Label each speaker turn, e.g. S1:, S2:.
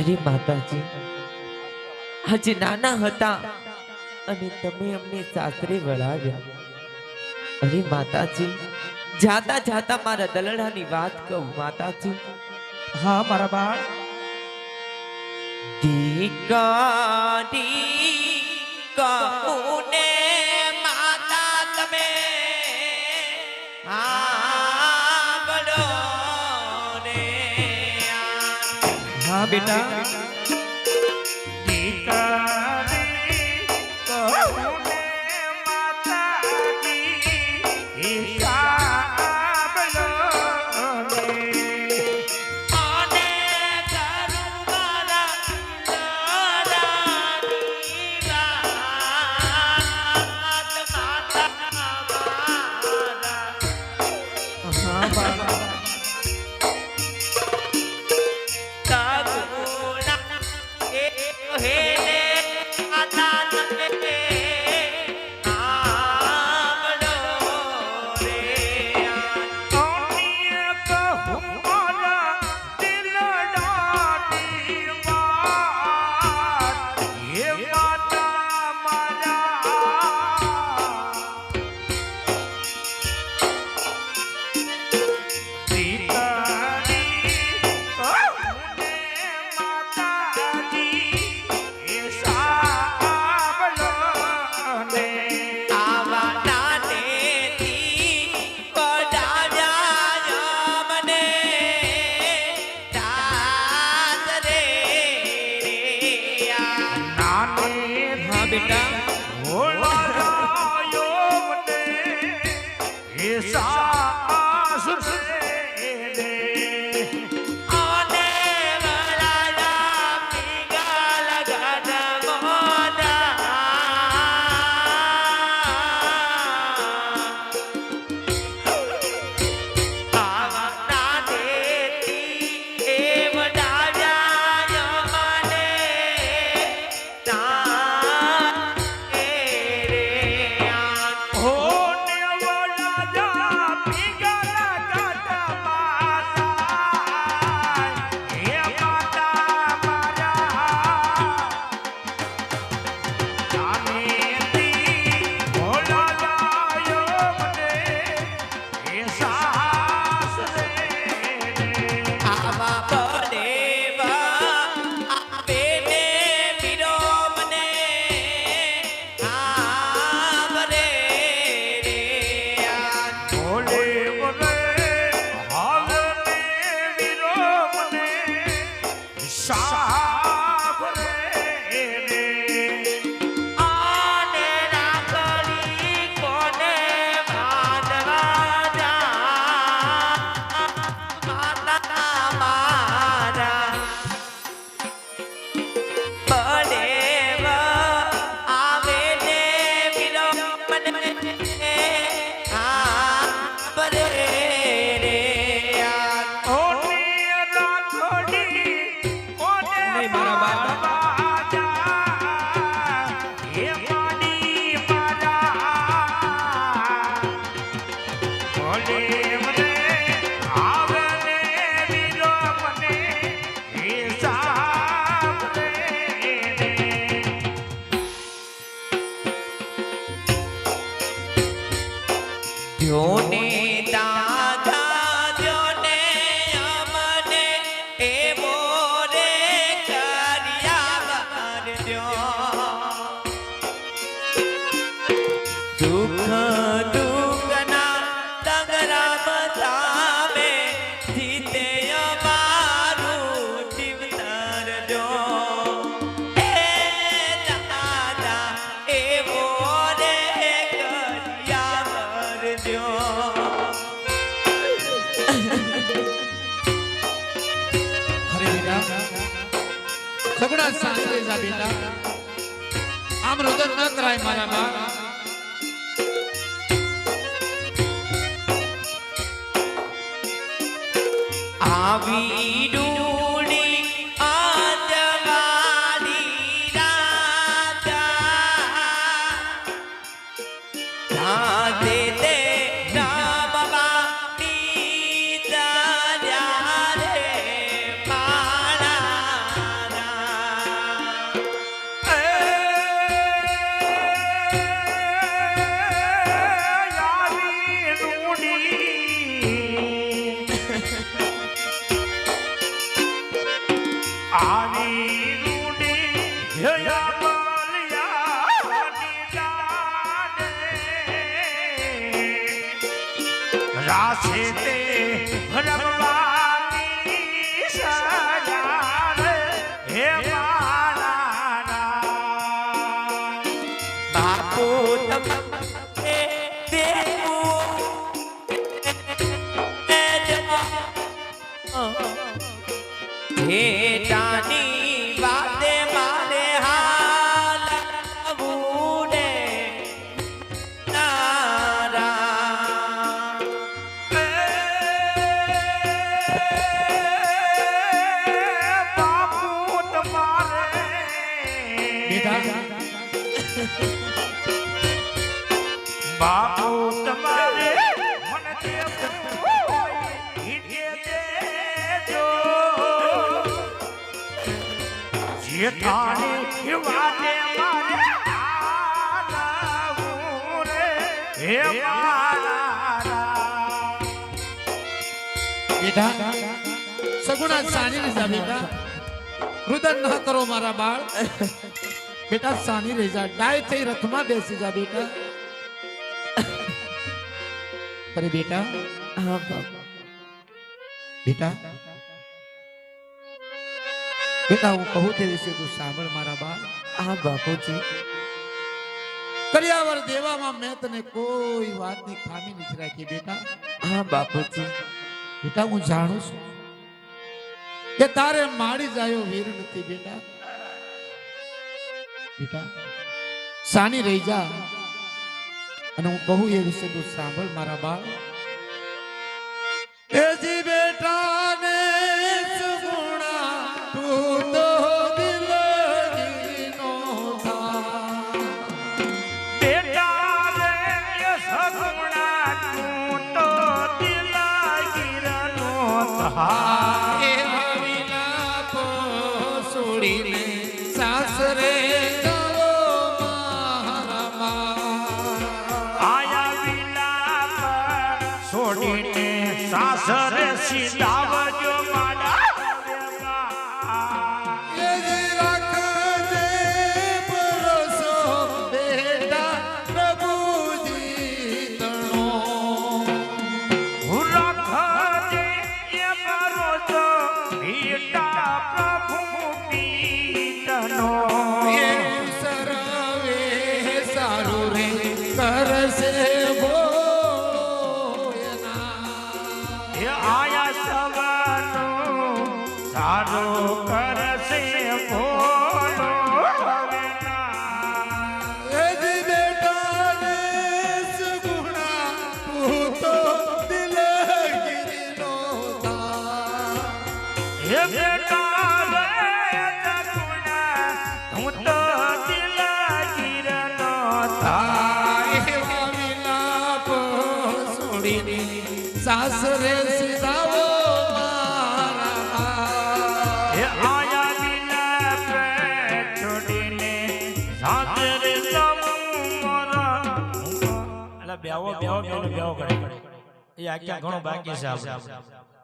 S1: અરે માતાજી, હજી નાના હતા અને તમે અમને સાસરે વળાવ્યા. અરે માતાજી, જાતા જાતા મારા દલડાની વાત કહું માતાજી.
S2: હા મારા બાળ.
S1: દીકરી કહુને માતા તમે સાંભળો રે.
S2: હા બેટા. દીકરી કહુને માતાજી સાંભળો રે.
S1: અને કરું મારા દલડાની વાત માતા મારા.
S2: હા બાબા.
S1: બેટા જોને દાદા જોને અમને એવો રે કર્યા કરજો. દુઃખ દુઃખના દગરા બતાવે જીતે અમારું જીવતર જો. એ દાદા એવો રે કર્યા કરજો.
S2: અરે બેટા સગુણા સાંજે જા બેટા. આમ રુદન ન કરાય મારા બાળ.
S1: આવી ડૂડી આંજવાળી રાજા રાધે તે રામ બાપી ચાલ્યા રે માળા.
S3: જાશે તે ભરવાની સજા રે હે મારા
S1: બાપુ તમને ભેટાની વાતે મારે હાલ આવવું રે નારા
S3: બાપુ તમારે
S2: બેટા
S3: બાપુ તમારે મને હિતે દેજો જે તારી વાતે મારે આવું રે હે મારા
S2: બેટા સગુણા સાની રહી જા બેટા રુદન ન કરો મારા બાળ બેટા સાની રહી જા ડાય થઈ રથમાં બેસી જા બેટા અરે બેટા
S1: હા બાપુ
S2: બેટા બેટા હું કહું તે વિશે તું સાંભળ મારા બાળ
S1: હા બાપુજી
S2: કર્યાવર દેવામાં મેં તને કોઈ વાતની ખામી નથી રાખી બેટા
S1: હા બાપુજી
S2: બેટા હું જાણું છું કે તારે માડી જાયો વીર નથી બેટા બેટા સાની રહી જા અને હું કહું એ વિશે તું સાંભળ મારા બાળ એ જી બેટા ને સુગુણા તું તો દિલગીનો થા
S3: બેટા રે સગુણા તું તો દિલગીરનો થા
S2: એ વિલાપો છોડીને સાસરે જાઓ મારા મા
S3: આયા વિલાપ છોડીને સાસરે સીધાવજો મારા
S2: એ જી રાખજે ભરોસો બેટા પ્રભુજી તણો
S3: હું રાખજે એ ભરોસો બેટા પ્રભુ પીતનો
S2: એ સરવે સારું રે કરશે ભોયના
S3: એ આયા સવાનો સારો કરશે ભોલો હવે ના
S2: એ જી બેટા ને સુગુણા તું તો દિલગીરીનો થા
S3: હે બેટા રે સગુણા હું તો દિલગીરનો થા
S2: એવા વિલાપ છોડીને સાસરે સીધાવો મારા
S3: હે આયા વિલાપ છોડીને સાસરે જમરા અલા બેવો કરે એ આખ્યા ઘણો બાકી છે આપણે